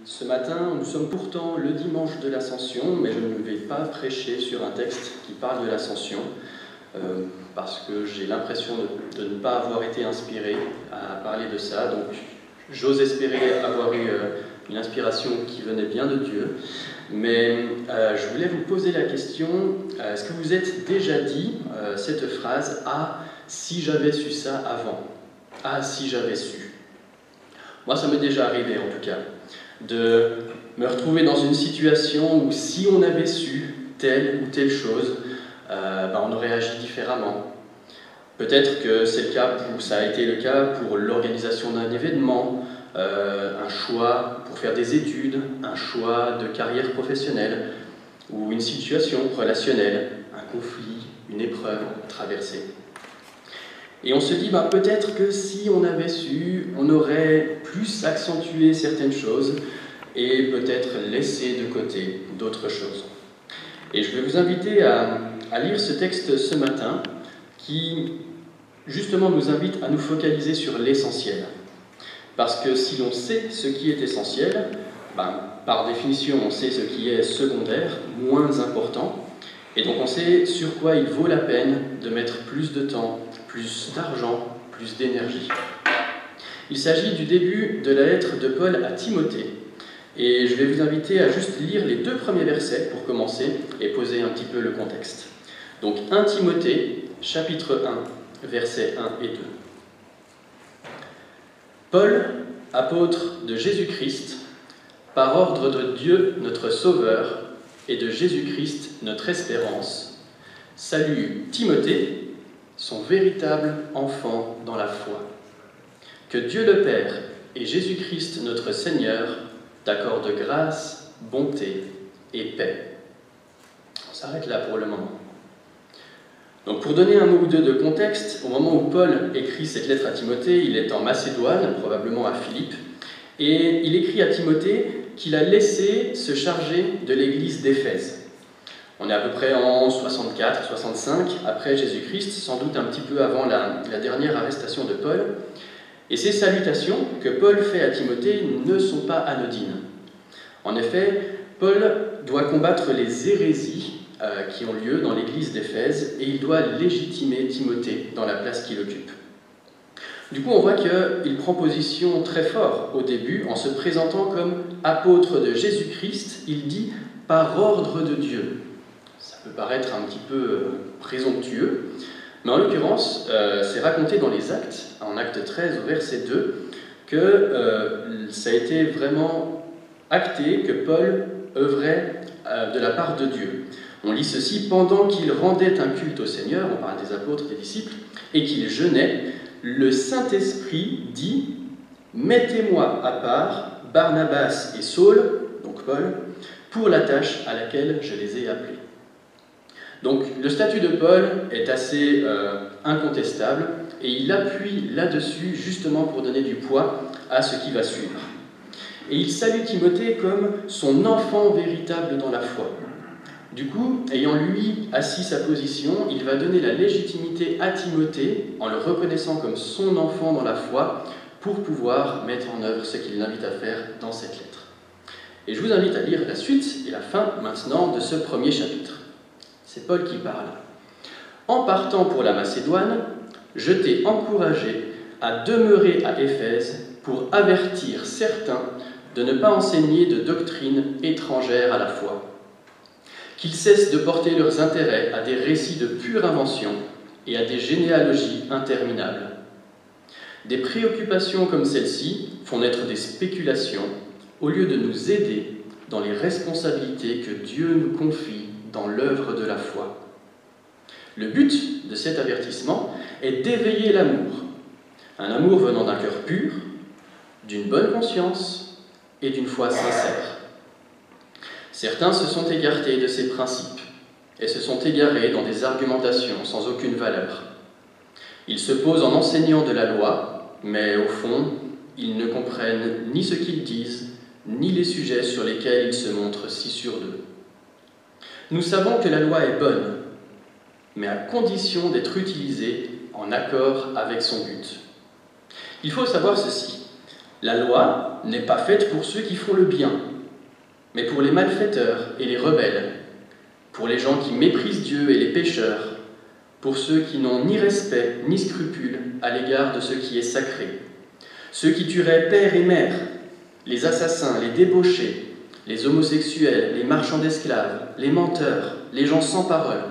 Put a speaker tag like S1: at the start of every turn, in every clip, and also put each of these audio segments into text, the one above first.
S1: Ce matin, nous sommes pourtant le dimanche de l'Ascension, mais je ne vais pas prêcher sur un texte qui parle de l'Ascension, parce que j'ai l'impression de ne pas avoir été inspiré à parler de ça, donc j'ose espérer avoir eu une inspiration qui venait bien de Dieu. Mais je voulais vous poser la question, est-ce que vous êtes déjà dit cette phrase « Ah, si j'avais su ça avant !»« Ah, si j'avais su !» Moi, ça m'est déjà arrivé en tout cas, de me retrouver dans une situation où si on avait su telle ou telle chose, on aurait agi différemment. Peut-être que ça a été le cas pour l'organisation d'un événement, un choix pour faire des études, un choix de carrière professionnelle, ou une situation relationnelle, un conflit, une épreuve à traverser. Et on se dit, peut-être que si on avait su, on aurait plus accentué certaines choses et peut-être laissé de côté d'autres choses. Et je vais vous inviter à lire ce texte ce matin qui, justement, nous invite à nous focaliser sur l'essentiel. Parce que si l'on sait ce qui est essentiel, par définition, on sait ce qui est secondaire, moins important, et donc on sait sur quoi il vaut la peine de mettre plus de temps, plus d'argent, plus d'énergie. Il s'agit du début de la lettre de Paul à Timothée, et je vais vous inviter à juste lire les 2 premiers versets pour commencer et poser un petit peu le contexte. Donc 1 Timothée, chapitre 1, versets 1 et 2. Paul, apôtre de Jésus-Christ, par ordre de Dieu notre Sauveur et de Jésus-Christ notre espérance, salue Timothée, son véritable enfant dans la foi. Que Dieu le Père et Jésus-Christ notre Seigneur t'accordent grâce, bonté et paix. On s'arrête là pour le moment. Donc pour donner un mot ou deux de contexte, au moment où Paul écrit cette lettre à Timothée, il est en Macédoine, probablement à Philippe, et il écrit à Timothée qu'il a laissé se charger de l'église d'Éphèse. On est à peu près en 64-65 après Jésus-Christ, sans doute un petit peu avant la dernière arrestation de Paul. Et ces salutations que Paul fait à Timothée ne sont pas anodines. En effet, Paul doit combattre les hérésies qui ont lieu dans l'église d'Éphèse et il doit légitimer Timothée dans la place qu'il occupe. Du coup, on voit qu'il prend position très fort au début en se présentant comme apôtre de Jésus-Christ. Il dit « par ordre de Dieu ». Ça peut paraître un petit peu présomptueux, mais en l'occurrence, c'est raconté dans les Actes, en Acte 13 au verset 2, que ça a été vraiment acté que Paul œuvrait de la part de Dieu. On lit ceci: « Pendant qu'il rendait un culte au Seigneur », on parle des apôtres, des disciples, et qu'il jeûnait, le Saint-Esprit dit « Mettez-moi à part Barnabas et Saul », donc Paul, pour la tâche à laquelle je les ai appelés. Donc le statut de Paul est assez incontestable et il appuie là-dessus justement pour donner du poids à ce qui va suivre. Et il salue Timothée comme son enfant véritable dans la foi. Du coup, ayant lui assis sa position, il va donner la légitimité à Timothée en le reconnaissant comme son enfant dans la foi pour pouvoir mettre en œuvre ce qu'il l'invite à faire dans cette lettre. Et je vous invite à lire la suite et la fin maintenant de ce premier chapitre. C'est Paul qui parle. « En partant pour la Macédoine, je t'ai encouragé à demeurer à Éphèse pour avertir certains de ne pas enseigner de doctrines étrangères à la foi, qu'ils cessent de porter leurs intérêts à des récits de pure invention et à des généalogies interminables. Des préoccupations comme celle-ci font naître des spéculations au lieu de nous aider dans les responsabilités que Dieu nous confie dans l'œuvre de la foi. Le but de cet avertissement est d'éveiller l'amour, un amour venant d'un cœur pur, d'une bonne conscience et d'une foi sincère. Certains se sont écartés de ces principes et se sont égarés dans des argumentations sans aucune valeur. Ils se posent en enseignant de la loi, mais au fond, ils ne comprennent ni ce qu'ils disent, ni les sujets sur lesquels ils se montrent si sûrs d'eux. Nous savons que la loi est bonne, mais à condition d'être utilisée en accord avec son but. Il faut savoir ceci. La loi n'est pas faite pour ceux qui font le bien, mais pour les malfaiteurs et les rebelles, pour les gens qui méprisent Dieu et les pécheurs, pour ceux qui n'ont ni respect ni scrupule à l'égard de ce qui est sacré, ceux qui tueraient père et mère, les assassins, les débauchés, les homosexuels, les marchands d'esclaves, les menteurs, les gens sans parole,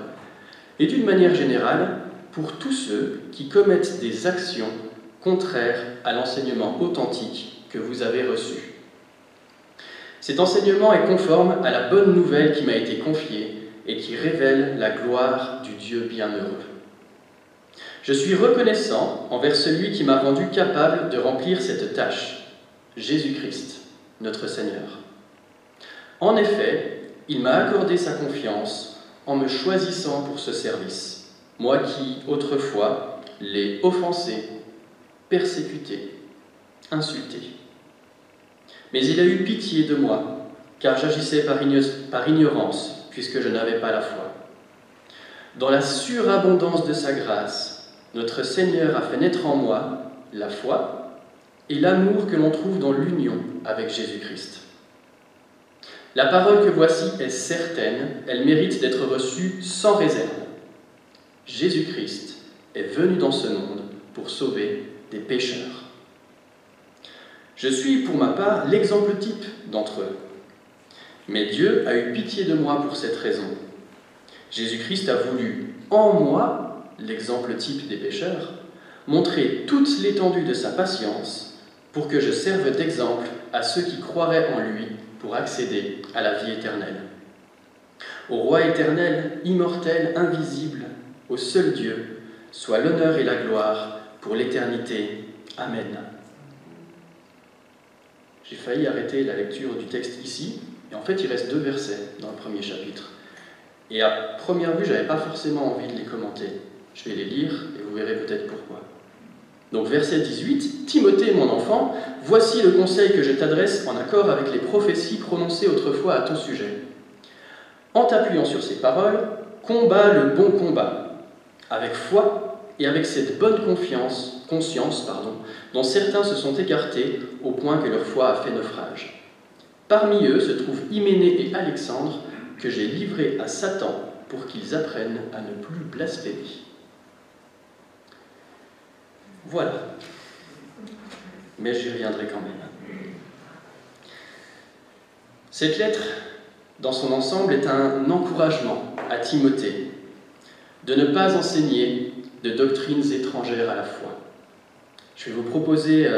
S1: et d'une manière générale, pour tous ceux qui commettent des actions contraires à l'enseignement authentique que vous avez reçu. Cet enseignement est conforme à la bonne nouvelle qui m'a été confiée et qui révèle la gloire du Dieu bienheureux. Je suis reconnaissant envers celui qui m'a rendu capable de remplir cette tâche, Jésus-Christ, notre Seigneur. En effet, il m'a accordé sa confiance en me choisissant pour ce service, moi qui, autrefois, l'ai offensé, persécuté, insulté. Mais il a eu pitié de moi, car j'agissais par ignorance, puisque je n'avais pas la foi. Dans la surabondance de sa grâce, notre Seigneur a fait naître en moi la foi et l'amour que l'on trouve dans l'union avec Jésus-Christ. La parole que voici est certaine, elle mérite d'être reçue sans réserve. Jésus-Christ est venu dans ce monde pour sauver des pécheurs. Je suis pour ma part l'exemple type d'entre eux. Mais Dieu a eu pitié de moi pour cette raison. Jésus-Christ a voulu, en moi, l'exemple type des pécheurs, montrer toute l'étendue de sa patience pour que je serve d'exemple à ceux qui croiraient en lui pour accéder à la vie éternelle. Au Roi éternel, immortel, invisible, au seul Dieu, soit l'honneur et la gloire pour l'éternité. Amen. J'ai failli arrêter la lecture du texte ici, et en fait il reste 2 versets dans le premier chapitre. Et à première vue, je n'avais pas forcément envie de les commenter. Je vais les lire et vous verrez peut-être pourquoi. Donc verset 18, « Timothée, mon enfant, voici le conseil que je t'adresse en accord avec les prophéties prononcées autrefois à ton sujet. En t'appuyant sur ces paroles, combat le bon combat, avec foi et avec cette bonne conscience, dont certains se sont écartés au point que leur foi a fait naufrage. Parmi eux se trouvent Hyménée et Alexandre, que j'ai livrés à Satan pour qu'ils apprennent à ne plus blasphémer. » Voilà. Mais j'y reviendrai quand même. Cette lettre, dans son ensemble, est un encouragement à Timothée de ne pas enseigner de doctrines étrangères à la foi. Je vais vous proposer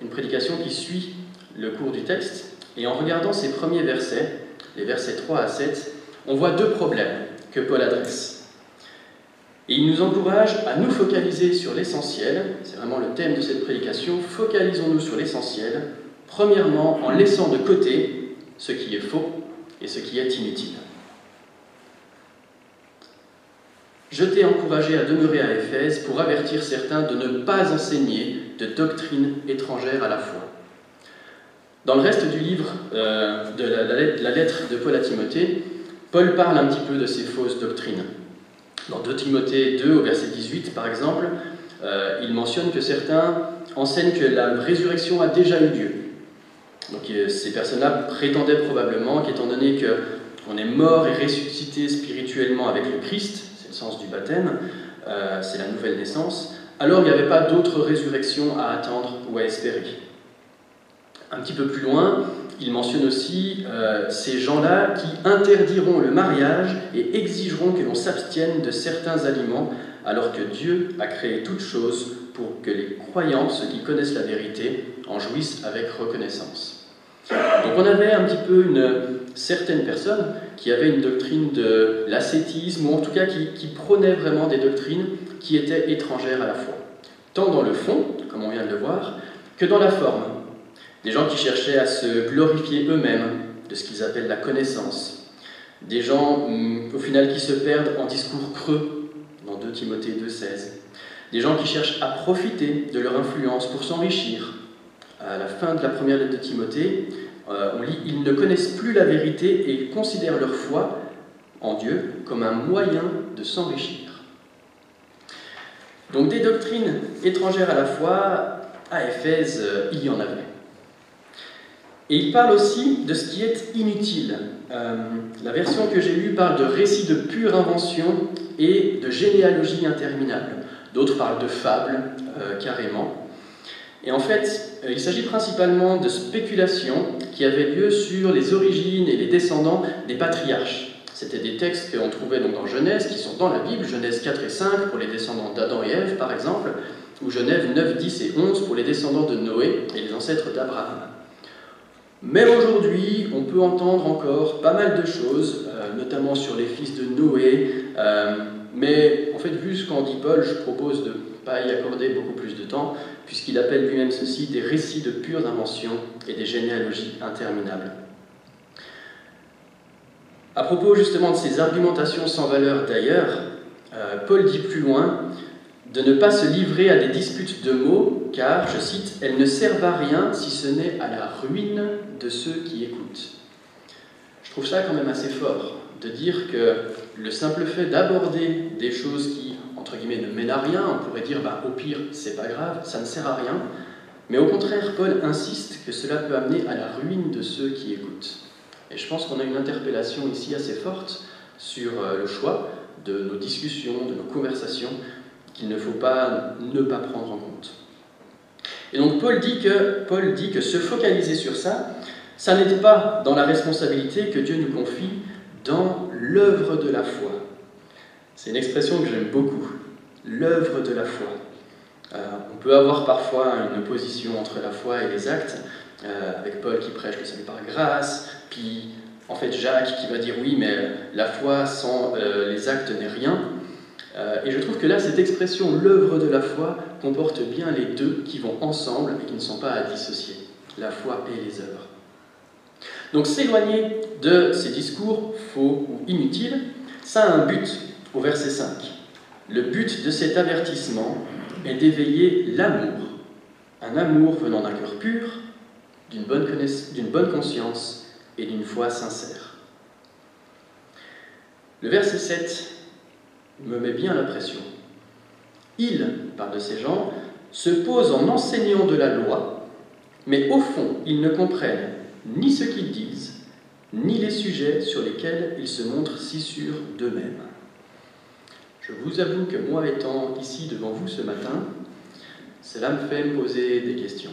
S1: une prédication qui suit le cours du texte, et en regardant ces premiers versets, les versets 3 à 7, on voit 2 problèmes que Paul adresse. Et il nous encourage à nous focaliser sur l'essentiel, c'est vraiment le thème de cette prédication, focalisons-nous sur l'essentiel, premièrement en laissant de côté ce qui est faux et ce qui est inutile. Je t'ai encouragé à demeurer à Éphèse pour avertir certains de ne pas enseigner de doctrines étrangères à la foi. Dans le reste du livre de la lettre de Paul à Timothée, Paul parle un petit peu de ces fausses doctrines. Dans 2 Timothée 2, au verset 18, par exemple, il mentionne que certains enseignent que la résurrection a déjà eu lieu. Donc ces personnes-là prétendaient probablement qu'étant donné qu'on est mort et ressuscité spirituellement avec le Christ, c'est le sens du baptême, c'est la nouvelle naissance, alors il n'y avait pas d'autre résurrection à attendre ou à espérer. Un petit peu plus loin, il mentionne aussi ces gens-là qui interdiront le mariage et exigeront que l'on s'abstienne de certains aliments, alors que Dieu a créé toutes choses pour que les croyants, ceux qui connaissent la vérité, en jouissent avec reconnaissance. Donc on avait un petit peu une certaine personne qui avait une doctrine de l'ascétisme, ou en tout cas qui prônait vraiment des doctrines qui étaient étrangères à la foi, tant dans le fond, comme on vient de le voir, que dans la forme. Des gens qui cherchaient à se glorifier eux-mêmes de ce qu'ils appellent la connaissance. Des gens, au final, qui se perdent en discours creux, dans 2 Timothée 2,16. Des gens qui cherchent à profiter de leur influence pour s'enrichir. À la fin de la première lettre de Timothée, on lit « Ils ne connaissent plus la vérité et considèrent leur foi en Dieu comme un moyen de s'enrichir. » Donc des doctrines étrangères à la foi, à Éphèse, il y en avait. Et il parle aussi de ce qui est inutile. La version que j'ai lue parle de récits de pure invention et de généalogie interminable. D'autres parlent de fables, carrément. Et en fait, il s'agit principalement de spéculations qui avaient lieu sur les origines et les descendants des patriarches. C'était des textes qu'on trouvait donc dans Genèse, qui sont dans la Bible, Genèse 4 et 5 pour les descendants d'Adam et Ève, par exemple, ou Genèse 9, 10 et 11 pour les descendants de Noé et les ancêtres d'Abraham. Même aujourd'hui, on peut entendre encore pas mal de choses, notamment sur les fils de Noé, mais en fait, vu ce qu'en dit Paul, je propose de ne pas y accorder beaucoup plus de temps, puisqu'il appelle lui-même ceci des récits de pure invention et des généalogies interminables. À propos justement de ces argumentations sans valeur d'ailleurs, Paul dit plus loin de ne pas se livrer à des disputes de mots, car, je cite, « elles ne servent à rien si ce n'est à la ruine de ceux qui écoutent ». Je trouve ça quand même assez fort, de dire que le simple fait d'aborder des choses qui, entre guillemets, ne mènent à rien, on pourrait dire, au pire, c'est pas grave, ça ne sert à rien, mais au contraire, Paul insiste que cela peut amener à la ruine de ceux qui écoutent. Et je pense qu'on a une interpellation ici assez forte sur le choix de nos discussions, de nos conversations, qu'il ne faut pas ne pas prendre en compte. Et donc Paul dit que se focaliser sur ça, ça n'était pas dans la responsabilité que Dieu nous confie dans l'œuvre de la foi. C'est une expression que j'aime beaucoup, l'œuvre de la foi. On peut avoir parfois une opposition entre la foi et les actes, avec Paul qui prêche le salut par grâce, puis en fait Jacques qui va dire oui, mais la foi sans les actes n'est rien. Et je trouve que là, cette expression « l'œuvre de la foi » comporte bien les deux qui vont ensemble et qui ne sont pas à dissocier, la foi et les œuvres. Donc s'éloigner de ces discours faux ou inutiles, ça a un but au verset 5. Le but de cet avertissement est d'éveiller l'amour, un amour venant d'un cœur pur, d'une bonne conscience et d'une foi sincère. Le verset 7 me met bien la pression. Il, parle de ces gens, se posent en enseignant de la loi, mais au fond, ils ne comprennent ni ce qu'ils disent, ni les sujets sur lesquels ils se montrent si sûrs d'eux-mêmes. Je vous avoue que moi, étant ici devant vous ce matin, cela me fait me poser des questions.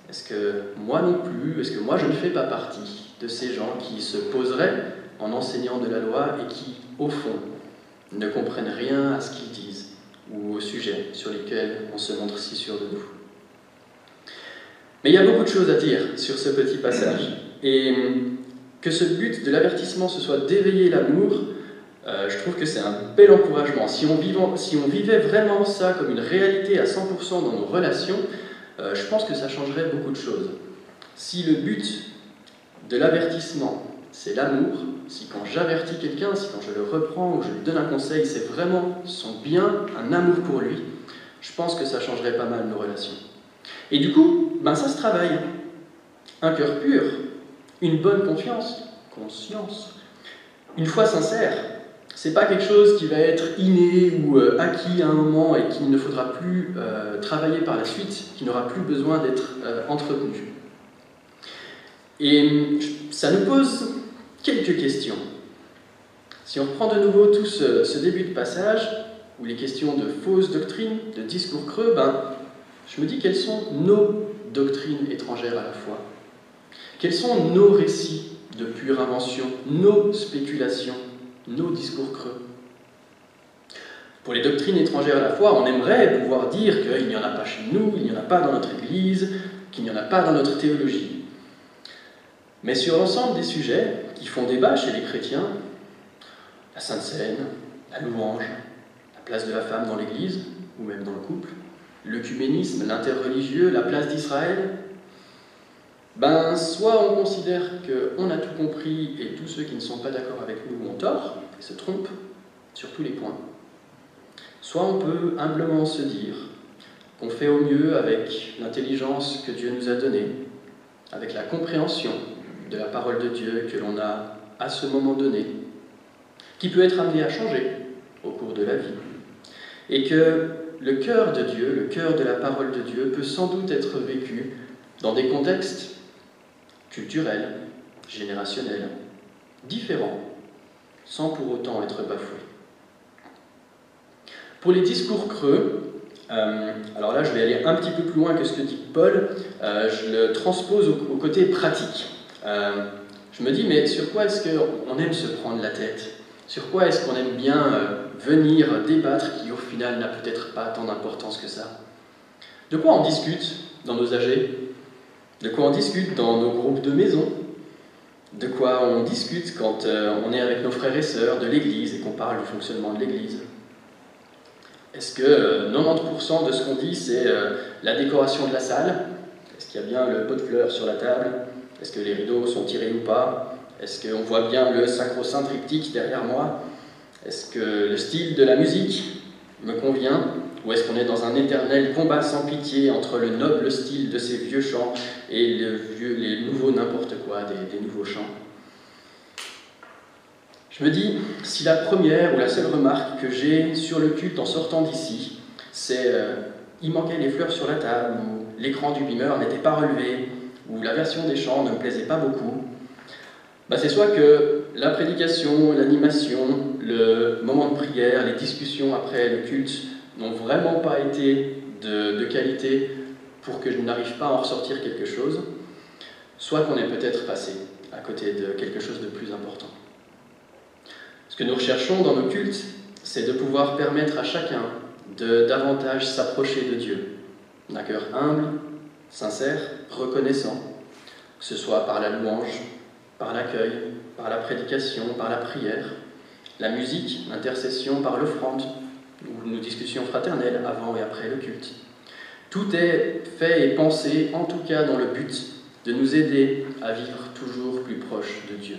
S1: Est-ce que moi non plus, est-ce que moi je ne fais pas partie de ces gens qui se poseraient en enseignant de la loi et qui, au fond, ne comprennent rien à ce qu'ils disent ou aux sujets sur lesquels on se montre si sûr de nous. Mais il y a beaucoup de choses à dire sur ce petit passage. Et que ce but de l'avertissement, ce soit d'éveiller l'amour, je trouve que c'est un bel encouragement. Si on vivait vraiment ça comme une réalité à 100% dans nos relations, je pense que ça changerait beaucoup de choses. Si le but de l'avertissement, c'est l'amour, si quand j'avertis quelqu'un, si quand je le reprends ou je lui donne un conseil, c'est vraiment son bien, un amour pour lui, je pense que ça changerait pas mal nos relations. Et du coup, ça se travaille. Un cœur pur, une bonne conscience, une foi sincère, c'est pas quelque chose qui va être inné ou acquis à un moment et qu'il ne faudra plus travailler par la suite, qui n'aura plus besoin d'être entretenu. Et ça nous pose quelques questions. Si on reprend de nouveau tout ce début de passage, où les questions de fausses doctrines, de discours creux, je me dis quelles sont nos doctrines étrangères à la foi? Quels sont nos récits de pure invention, nos spéculations, nos discours creux? Pour les doctrines étrangères à la foi, on aimerait pouvoir dire qu'il n'y en a pas chez nous, il n'y en a pas dans notre Église, qu'il n'y en a pas dans notre théologie. Mais sur l'ensemble des sujets qui font débat chez les chrétiens, la Sainte Seine, la louange, la place de la femme dans l'Église, ou même dans le couple, l'œcuménisme, l'interreligieux, la place d'Israël, soit on considère qu'on a tout compris et tous ceux qui ne sont pas d'accord avec nous ont tort et se trompent sur tous les points, soit on peut humblement se dire qu'on fait au mieux avec l'intelligence que Dieu nous a donnée, avec la compréhension de la parole de Dieu que l'on a à ce moment donné, qui peut être amené à changer au cours de la vie, et que le cœur de Dieu, le cœur de la parole de Dieu peut sans doute être vécu dans des contextes culturel, générationnel, différent, sans pour autant être bafoué. Pour les discours creux, alors là je vais aller un petit peu plus loin que ce que dit Paul, je le transpose au côté pratique. Je me dis, mais sur quoi est-ce qu'on aime se prendre la tête? Sur quoi est-ce qu'on aime bien venir débattre qui au final n'a peut-être pas tant d'importance que ça? De quoi on discute dans nos AG? De quoi on discute dans nos groupes de maison? De quoi on discute quand on est avec nos frères et sœurs de l'Église et qu'on parle du fonctionnement de l'Église? Est-ce que 90% de ce qu'on dit, c'est la décoration de la salle? Est-ce qu'il y a bien le pot de fleurs sur la table? Est-ce que les rideaux sont tirés ou pas? Est-ce qu'on voit bien le sacro-saint triptyque derrière moi? Est-ce que le style de la musique me convient? Ou est-ce qu'on est dans un éternel combat sans pitié entre le noble style de ces vieux chants et les nouveaux n'importe quoi, des nouveaux chants? Je me dis, si la première ou la seule remarque que j'ai sur le culte en sortant d'ici, c'est il manquait les fleurs sur la table, ou l'écran du beamer n'était pas relevé, ou la version des chants ne me plaisait pas beaucoup, c'est soit que la prédication, l'animation, le moment de prière, les discussions après le culte n'ont vraiment pas été de qualité pour que je n'arrive pas à en ressortir quelque chose, soit qu'on est peut-être passé à côté de quelque chose de plus important. Ce que nous recherchons dans nos cultes, c'est de pouvoir permettre à chacun de davantage s'approcher de Dieu, d'un cœur humble, sincère, reconnaissant, que ce soit par la louange, par l'accueil, par la prédication, par la prière, la musique, l'intercession, par l'offrande, ou nos discussions fraternelles avant et après le culte. Tout est fait et pensé, en tout cas dans le but de nous aider à vivre toujours plus proche de Dieu.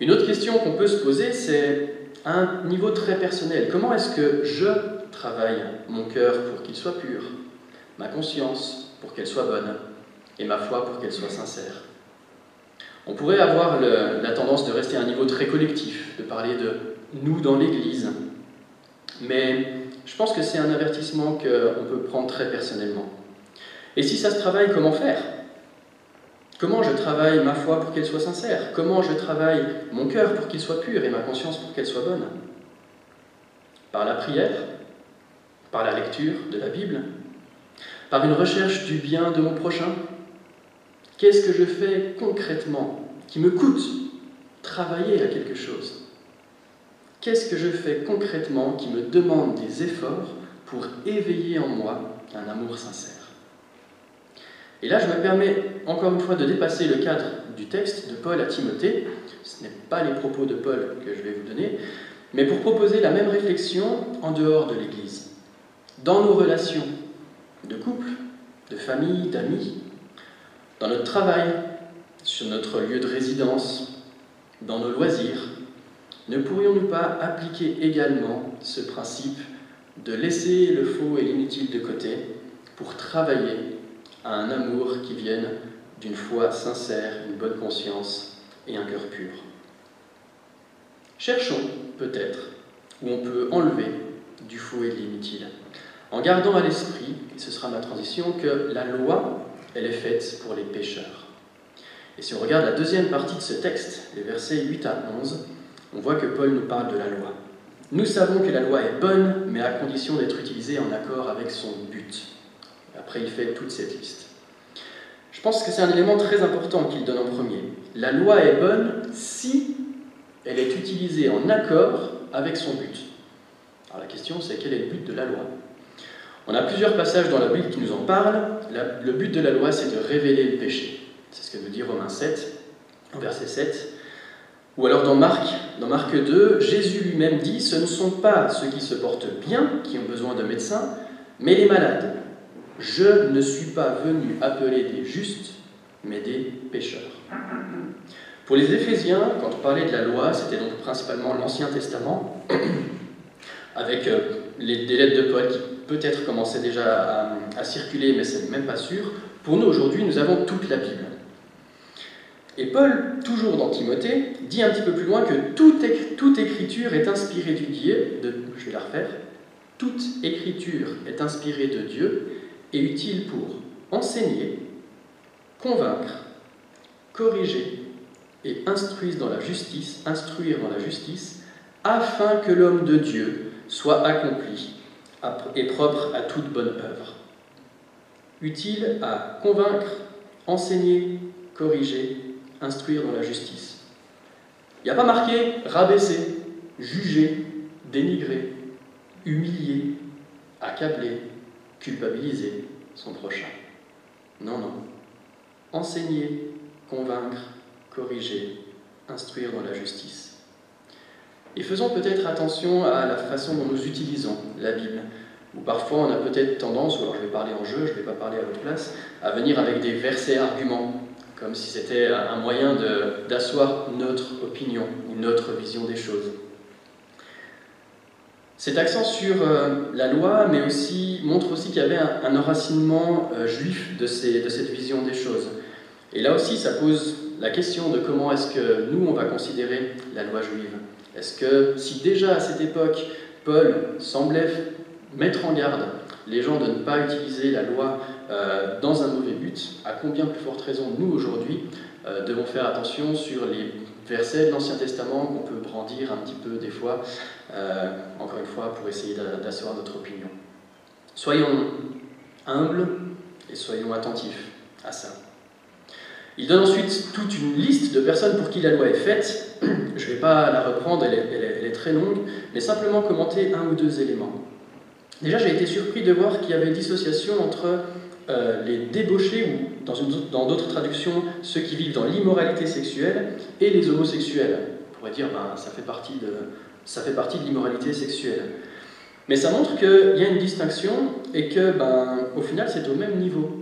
S1: Une autre question qu'on peut se poser, c'est à un niveau très personnel. Comment est-ce que je travaille mon cœur pour qu'il soit pur, ma conscience pour qu'elle soit bonne, et ma foi pour qu'elle soit sincère? On pourrait avoir la tendance de rester à un niveau très collectif, de parler de nous dans l'Église, mais je pense que c'est un avertissement qu'on peut prendre très personnellement. Et si ça se travaille, comment faire? Comment je travaille ma foi pour qu'elle soit sincère? Comment je travaille mon cœur pour qu'il soit pur et ma conscience pour qu'elle soit bonne? Par la prière? Par la lecture de la Bible? Par une recherche du bien de mon prochain? Qu'est-ce que je fais concrètement qui me coûte travailler à quelque chose? Qu'est-ce que je fais concrètement qui me demande des efforts pour éveiller en moi un amour sincère? Et là, je me permets encore une fois de dépasser le cadre du texte de Paul à Timothée. Ce n'est pas les propos de Paul que je vais vous donner, mais pour proposer la même réflexion en dehors de l'Église. Dans nos relations de couple, de famille, d'amis, dans notre travail, sur notre lieu de résidence, dans nos loisirs, ne pourrions-nous pas appliquer également ce principe de laisser le faux et l'inutile de côté pour travailler à un amour qui vienne d'une foi sincère, une bonne conscience et un cœur pur? Cherchons peut-être où on peut enlever du faux et de l'inutile, en gardant à l'esprit, et ce sera ma transition, que la loi, elle est faite pour les pécheurs. Et si on regarde la deuxième partie de ce texte, les versets 8 à 11, on voit que Paul nous parle de la loi. Nous savons que la loi est bonne, mais à condition d'être utilisée en accord avec son but. Après, il fait toute cette liste. Je pense que c'est un élément très important qu'il donne en premier. La loi est bonne si elle est utilisée en accord avec son but. Alors la question, c'est quel est le but de la loi? On a plusieurs passages dans la Bible qui nous en parlent. Le but de la loi, c'est de révéler le péché. C'est ce que nous dit Romains 7, verset 7. Ou alors dans Marc 2, Jésus lui-même dit « Ce ne sont pas ceux qui se portent bien qui ont besoin de médecins, mais les malades. Je ne suis pas venu appeler des justes, mais des pécheurs. » Pour les Éphésiens, quand on parlait de la loi, c'était donc principalement l'Ancien Testament, avec des lettres de Paul qui peut-être commençaient déjà à circuler, mais c'est même pas sûr. Pour nous, aujourd'hui, nous avons toute la Bible. Et Paul, toujours dans Timothée, dit un petit peu plus loin que toute écriture est inspirée du Dieu, je vais la refaire, toute écriture est inspirée de Dieu et utile pour enseigner, convaincre, corriger et instruire dans la justice, afin que l'homme de Dieu soit accompli et propre à toute bonne œuvre. Utile à convaincre, enseigner, corriger, instruire dans la justice. Il n'y a pas marqué rabaisser, juger, dénigrer, humilier, accabler, culpabiliser son prochain. Non, non. Enseigner, convaincre, corriger, instruire dans la justice. Et faisons peut-être attention à la façon dont nous utilisons la Bible, où parfois on a peut-être tendance, ou alors je vais parler en jeu, je ne vais pas parler à votre place, à venir avec des versets arguments, comme si c'était un moyen d'asseoir notre opinion ou notre vision des choses. Cet accent sur la loi montre aussi qu'il y avait un enracinement juif de cette vision des choses. Et là aussi, ça pose la question de comment est-ce que nous, on va considérer la loi juive. Est-ce que si déjà à cette époque, Paul semblait mettre en garde les gens de ne pas utiliser la loi dans un mauvais but, à combien plus forte raison nous, aujourd'hui, devons faire attention sur les versets de l'Ancien Testament qu'on peut brandir un petit peu des fois, encore une fois, pour essayer d'asseoir notre opinion. Soyons humbles et soyons attentifs à ça. Il donne ensuite toute une liste de personnes pour qui la loi est faite. Je ne vais pas la reprendre, elle est très longue, mais simplement commenter un ou deux éléments. Déjà, j'ai été surpris de voir qu'il y avait une dissociation entre les débauchés, ou dans d'autres traductions, ceux qui vivent dans l'immoralité sexuelle, et les homosexuels. On pourrait dire ça fait partie de l'immoralité sexuelle. Mais ça montre qu'il y a une distinction et que, au final, c'est au même niveau.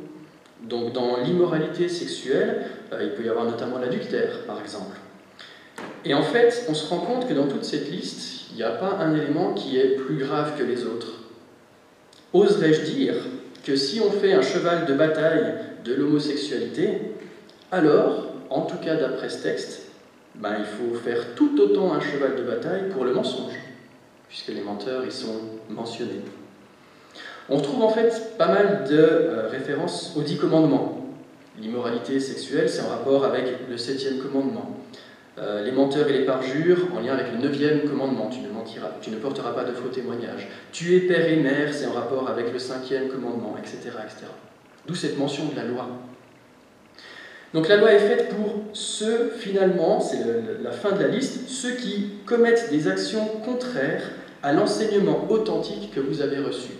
S1: Donc, dans l'immoralité sexuelle, il peut y avoir notamment l'adultère, par exemple. Et en fait, on se rend compte que dans toute cette liste, il n'y a pas un élément qui est plus grave que les autres. Oserais-je dire que si on fait un cheval de bataille de l'homosexualité, alors, en tout cas d'après ce texte, il faut faire tout autant un cheval de bataille pour le mensonge, puisque les menteurs y sont mentionnés. On trouve en fait pas mal de références aux 10 commandements. L'immoralité sexuelle, c'est en rapport avec le 7e commandement. Les menteurs et les parjures, en lien avec le 9e commandement, tu ne mentiras, tu ne porteras pas de faux témoignages. Tuer père et mère, c'est en rapport avec le 5e commandement, etc., etc. D'où cette mention de la loi. Donc la loi est faite pour ceux, finalement, c'est la fin de la liste, ceux qui commettent des actions contraires à l'enseignement authentique que vous avez reçu.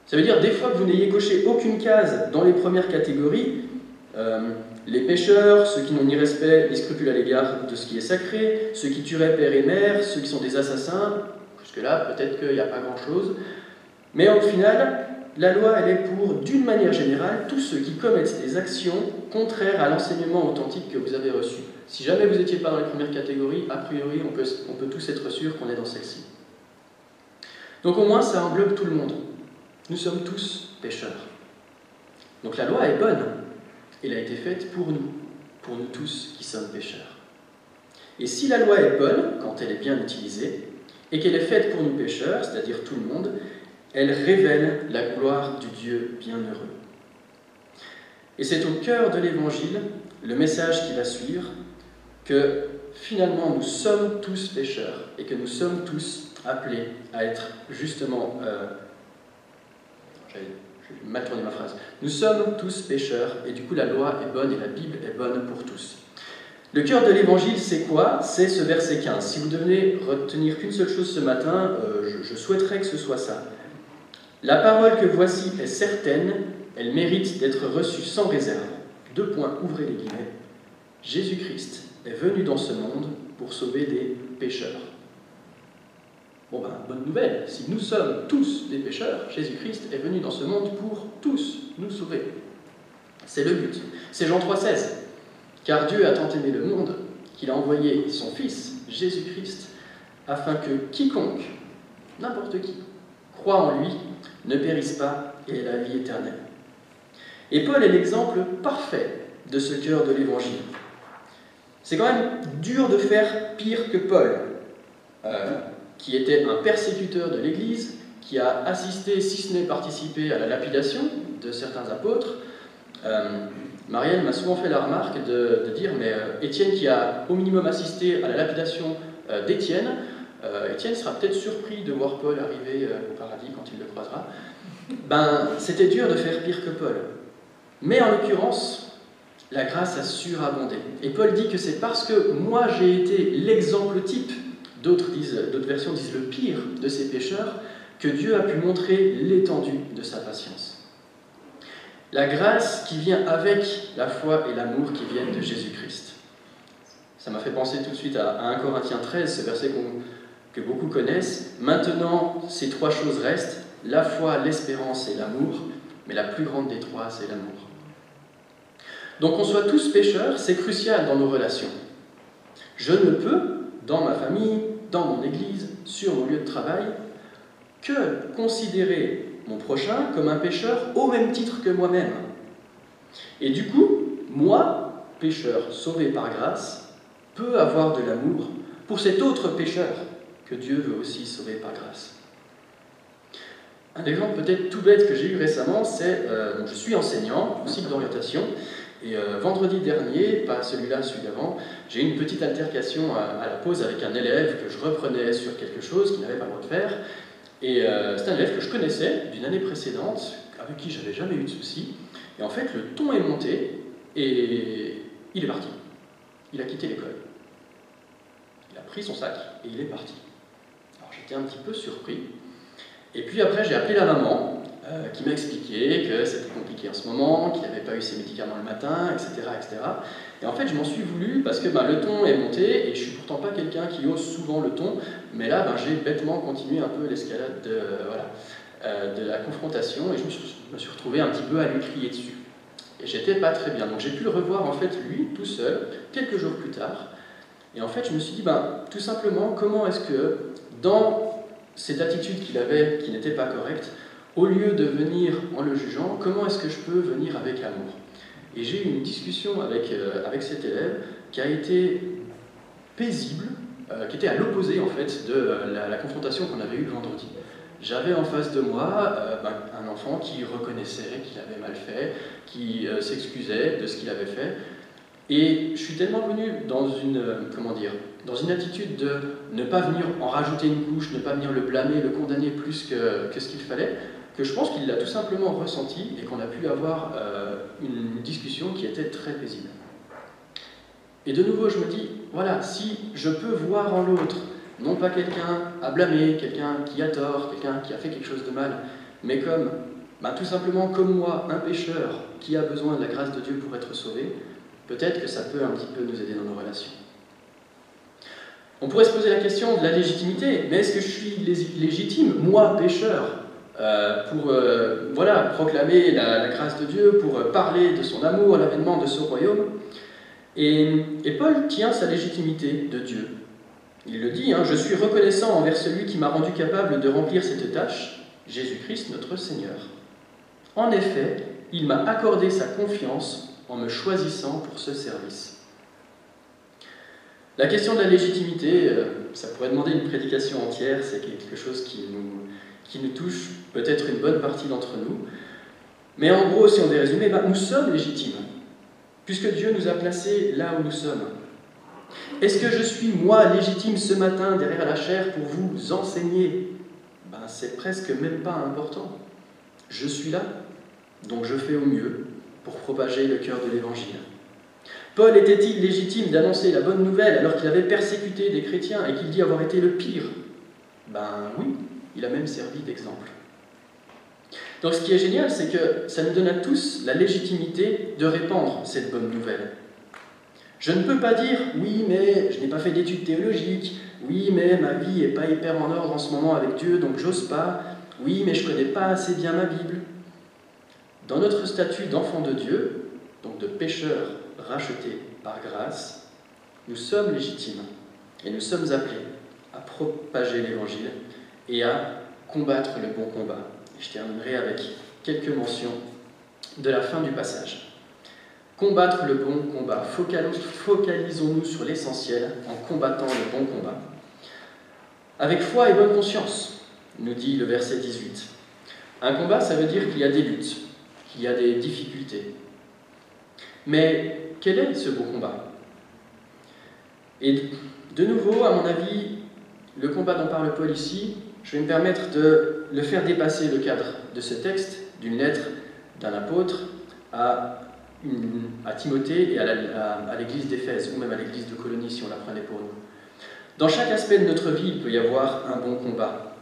S1: Ça veut dire, des fois que vous n'ayez coché aucune case dans les premières catégories, les pécheurs, ceux qui n'ont ni respect ni scrupule à l'égard de ce qui est sacré, ceux qui tueraient père et mère, ceux qui sont des assassins, jusque-là, peut-être qu'il n'y a pas grand-chose. Mais au final, la loi, elle est pour, d'une manière générale, tous ceux qui commettent des actions contraires à l'enseignement authentique que vous avez reçu. Si jamais vous n'étiez pas dans les premières catégories, a priori, on peut tous être sûrs qu'on est dans celle-ci. Donc au moins, ça englobe tout le monde. Nous sommes tous pécheurs. Donc la loi est bonne. Elle a été faite pour nous tous qui sommes pécheurs. Et si la loi est bonne, quand elle est bien utilisée, et qu'elle est faite pour nous pécheurs, c'est-à-dire tout le monde, elle révèle la gloire du Dieu bienheureux. Et c'est au cœur de l'Évangile, le message qui va suivre, que finalement nous sommes tous pécheurs, et que nous sommes tous appelés à être justement... J'ai mal tourné ma phrase. Nous sommes tous pécheurs, et du coup la loi est bonne et la Bible est bonne pour tous. Le cœur de l'évangile, c'est quoi? C'est ce verset 15. Si vous devez retenir qu'une seule chose ce matin, je souhaiterais que ce soit ça. La parole que voici est certaine, elle mérite d'être reçue sans réserve. 2 points, ouvrez les guillemets. Jésus-Christ est venu dans ce monde pour sauver des pécheurs. Bonne nouvelle, si nous sommes tous des pécheurs, Jésus-Christ est venu dans ce monde pour tous nous sauver. C'est le but. C'est Jean 3,16. Car Dieu a tant aimé le monde qu'il a envoyé son Fils, Jésus-Christ, afin que quiconque, n'importe qui, croit en lui, ne périsse pas et ait la vie éternelle. Et Paul est l'exemple parfait de ce cœur de l'Évangile. C'est quand même dur de faire pire que Paul, qui était un persécuteur de l'Église, qui a assisté, si ce n'est participé, à la lapidation de certains apôtres, Marielle m'a souvent fait la remarque de dire, mais Étienne qui a au minimum assisté à la lapidation d'Étienne, Étienne sera peut-être surpris de voir Paul arriver au paradis quand il le croisera. Ben, c'était dur de faire pire que Paul. Mais en l'occurrence, la grâce a surabondé. Et Paul dit que c'est parce que moi j'ai été l'exemple type, d'autres versions disent le pire de ces pécheurs, que Dieu a pu montrer l'étendue de sa patience. La grâce qui vient avec la foi et l'amour qui viennent de Jésus-Christ. Ça m'a fait penser tout de suite à 1 Corinthiens 13, ce verset que beaucoup connaissent. Maintenant, ces trois choses restent, la foi, l'espérance et l'amour, mais la plus grande des trois, c'est l'amour. Donc qu'on soit tous pécheurs, c'est crucial dans nos relations. Je ne peux, dans ma famille, dans mon église, sur mon lieu de travail, que considérer mon prochain comme un pécheur au même titre que moi-même. Et du coup, moi, pécheur sauvé par grâce, peux avoir de l'amour pour cet autre pécheur que Dieu veut aussi sauver par grâce. Un exemple peut-être tout bête que j'ai eu récemment, c'est je suis enseignant au cycle d'orientation, et vendredi dernier, pas celui-là, celui d'avant, j'ai eu une petite altercation à la pause avec un élève que je reprenais sur quelque chose qu'il n'avait pas le droit de faire. Et c'est un élève que je connaissais d'une année précédente, avec qui j'avais jamais eu de soucis. Et en fait, le ton est monté et il est parti. Il a quitté l'école. Il a pris son sac et il est parti. Alors j'étais un petit peu surpris. Et puis après, j'ai appelé la maman qui m'a expliqué que c'était compliqué en ce moment, qu'il n'avait pas eu ses médicaments le matin, etc., etc. Et en fait, je m'en suis voulu parce que le ton est monté et je suis pourtant pas quelqu'un qui ose souvent le ton, mais là, j'ai bêtement continué un peu l'escalade de la confrontation et je me suis retrouvé un petit peu à lui crier dessus. Et j'étais pas très bien. Donc j'ai pu le revoir en fait lui, tout seul, quelques jours plus tard. Et en fait, je me suis dit, tout simplement, comment est-ce que dans cette attitude qu'il avait, qui n'était pas correcte, au lieu de venir en le jugeant, comment est-ce que je peux venir avec amour? Et j'ai eu une discussion avec cet élève qui a été paisible, qui était à l'opposé en fait de la confrontation qu'on avait eue le vendredi. J'avais en face de moi un enfant qui reconnaissait qu'il avait mal fait, qui s'excusait de ce qu'il avait fait. Et je suis tellement venu dans une attitude de ne pas venir en rajouter une couche, ne pas venir le blâmer, le condamner plus que ce qu'il fallait, que je pense qu'il l'a tout simplement ressenti et qu'on a pu avoir une discussion qui était très paisible. Et de nouveau, je me dis, voilà, si je peux voir en l'autre, non pas quelqu'un à blâmer, quelqu'un qui a tort, quelqu'un qui a fait quelque chose de mal, mais comme, tout simplement comme moi, un pécheur qui a besoin de la grâce de Dieu pour être sauvé, peut-être que ça peut un petit peu nous aider dans nos relations. On pourrait se poser la question de la légitimité, mais est-ce que je suis légitime, moi, pécheur, pour proclamer la grâce de Dieu, pour parler de son amour, l'avènement de ce royaume? Et Paul tient sa légitimité de Dieu. Il le dit, je suis reconnaissant envers celui qui m'a rendu capable de remplir cette tâche, Jésus-Christ notre Seigneur. En effet, il m'a accordé sa confiance en me choisissant pour ce service. La question de la légitimité, ça pourrait demander une prédication entière, c'est quelque chose qui nous touche peut-être une bonne partie d'entre nous. Mais en gros, si on devait résumer, nous sommes légitimes, puisque Dieu nous a placés là où nous sommes. Est-ce que je suis, moi, légitime ce matin derrière la chaire pour vous enseigner? C'est presque même pas important. Je suis là, donc je fais au mieux pour propager le cœur de l'Évangile. Paul était-il légitime d'annoncer la bonne nouvelle alors qu'il avait persécuté des chrétiens et qu'il dit avoir été le pire? Oui, il a même servi d'exemple. Donc ce qui est génial, c'est que ça nous donne à tous la légitimité de répandre cette bonne nouvelle. Je ne peux pas dire « oui, mais je n'ai pas fait d'études théologiques »,« oui, mais ma vie n'est pas hyper en ordre en ce moment avec Dieu, donc j'ose pas »,« oui, mais je ne connais pas assez bien ma Bible ». Dans notre statut d'enfant de Dieu, donc de pécheurs rachetés par grâce, nous sommes légitimes et nous sommes appelés à propager l'Évangile et à combattre le bon combat. Et je terminerai avec quelques mentions de la fin du passage. Combattre le bon combat. Focalisons-nous sur l'essentiel en combattant le bon combat. Avec foi et bonne conscience, nous dit le verset 18. Un combat, ça veut dire qu'il y a des luttes, qu'il y a des difficultés. Mais quel est ce beau combat? Et de nouveau, à mon avis, le combat dont parle Paul ici, je vais me permettre de le faire dépasser le cadre de ce texte, d'une lettre d'un apôtre à Timothée et à l'église d'Éphèse, ou même à l'église de Colonie, si on la prenait pour nous. Dans chaque aspect de notre vie, il peut y avoir un bon combat.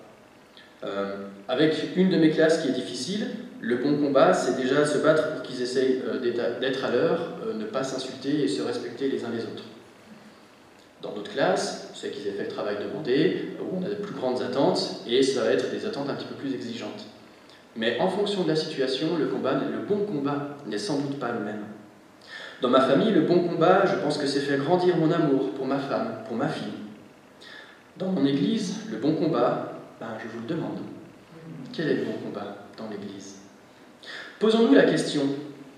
S1: Avec une de mes classes qui est difficile, le bon combat, c'est déjà se battre pour qu'ils essayent d'être à l'heure, ne pas s'insulter et se respecter les uns les autres. Dans d'autres classes, c'est qu'ils aient fait le travail demandé, où on a de plus grandes attentes, et ça va être des attentes un petit peu plus exigeantes. Mais en fonction de la situation, le bon combat n'est sans doute pas le même. Dans ma famille, le bon combat, je pense que c'est faire grandir mon amour pour ma femme, pour ma fille. Dans mon église, le bon combat, je vous le demande. Quel est le bon combat dans l'église? Posons-nous la question,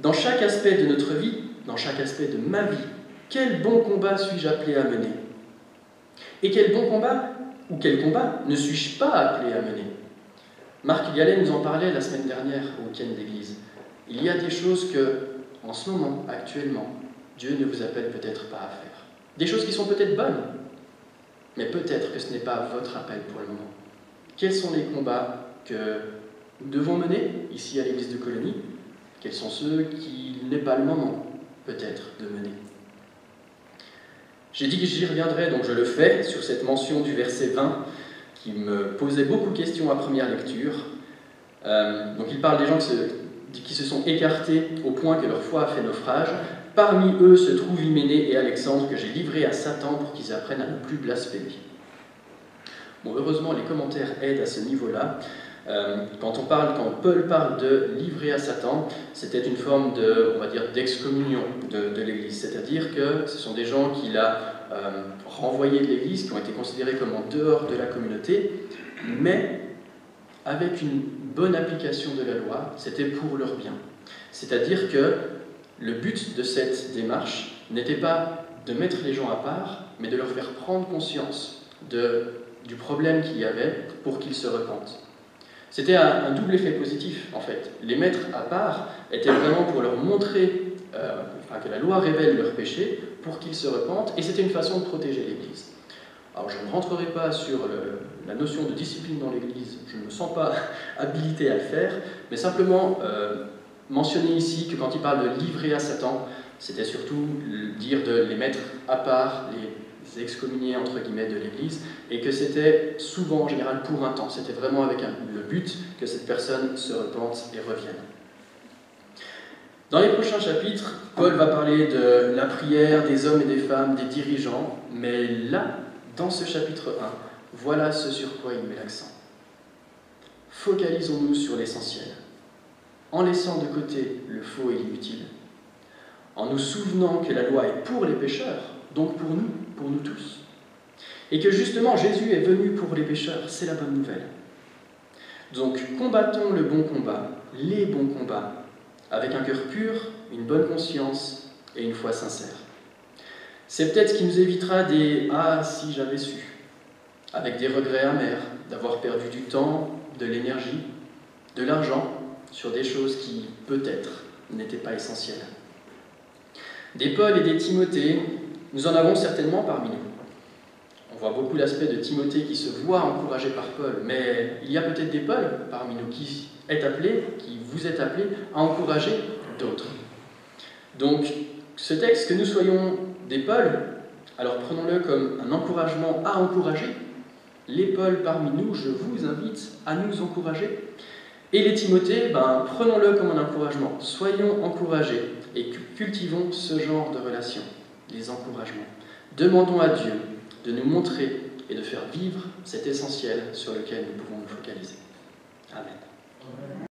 S1: dans chaque aspect de notre vie, dans chaque aspect de ma vie, quel bon combat suis-je appelé à mener? Et quel bon combat, ou quel combat, ne suis-je pas appelé à mener? Marc Gallet nous en parlait la semaine dernière au week-end d'église. Il y a des choses que, en ce moment, actuellement, Dieu ne vous appelle peut-être pas à faire. Des choses qui sont peut-être bonnes, mais peut-être que ce n'est pas votre appel pour le moment. Quels sont les combats que nous devons mener ici à l'église de Colonie? Quels sont ceux qu'il n'est pas le moment, peut-être, de mener? J'ai dit que j'y reviendrai, donc je le fais, sur cette mention du verset 20 qui me posait beaucoup de questions à première lecture. Donc il parle des gens qui se sont écartés au point que leur foi a fait naufrage. Parmi eux se trouvent Hyménée et Alexandre que j'ai livrés à Satan pour qu'ils apprennent à ne plus blasphémer. Bon, heureusement, les commentaires aident à ce niveau-là. Quand Paul parle de livrer à Satan, c'était une forme d'excommunion de l'Église, c'est-à-dire que ce sont des gens qu'il a renvoyés de l'Église, qui ont été considérés comme en dehors de la communauté, mais avec une bonne application de la loi, c'était pour leur bien. C'est-à-dire que le but de cette démarche n'était pas de mettre les gens à part, mais de leur faire prendre conscience du problème qu'il y avait pour qu'ils se repentent. C'était un double effet positif, en fait. Les mettre à part était vraiment pour leur montrer que la loi révèle leurs péchés, pour qu'ils se repentent, et c'était une façon de protéger l'Église. Alors, je ne rentrerai pas sur la notion de discipline dans l'Église, je ne me sens pas habilité à le faire, mais simplement mentionner ici que quand il parle de livrer à Satan, c'était surtout dire de les mettre à part, les excommunier entre guillemets de l'Église, et que c'était souvent en général pour un temps, c'était vraiment avec le but que cette personne se repente et revienne. Dans les prochains chapitres, Paul va parler de la prière des hommes et des femmes, des dirigeants, mais là, dans ce chapitre 1, voilà ce sur quoi il met l'accent. Focalisons-nous sur l'essentiel, en laissant de côté le faux et l'inutile, en nous souvenant que la loi est pour les pécheurs, donc pour nous tous, et que justement Jésus est venu pour les pécheurs, c'est la bonne nouvelle. Donc combattons le bon combat, les bons combats, avec un cœur pur, une bonne conscience et une foi sincère. C'est peut-être ce qui nous évitera des « ah, si j'avais su », avec des regrets amers d'avoir perdu du temps, de l'énergie, de l'argent sur des choses qui, peut-être, n'étaient pas essentielles. Des Paul et des Timothée, nous en avons certainement parmi nous. On voit beaucoup l'aspect de Timothée qui se voit encouragé par Paul, mais il y a peut-être des Paul parmi nous qui vous êtes appelés à encourager d'autres. Donc, ce texte, que nous soyons des Paul, alors prenons-le comme un encouragement à encourager. Les Paul parmi nous, je vous invite à nous encourager. Et les Timothées, prenons-le comme un encouragement. Soyons encouragés et cultivons ce genre de relations, les encouragements. Demandons à Dieu de nous montrer et de faire vivre cet essentiel sur lequel nous pouvons nous focaliser. Amen.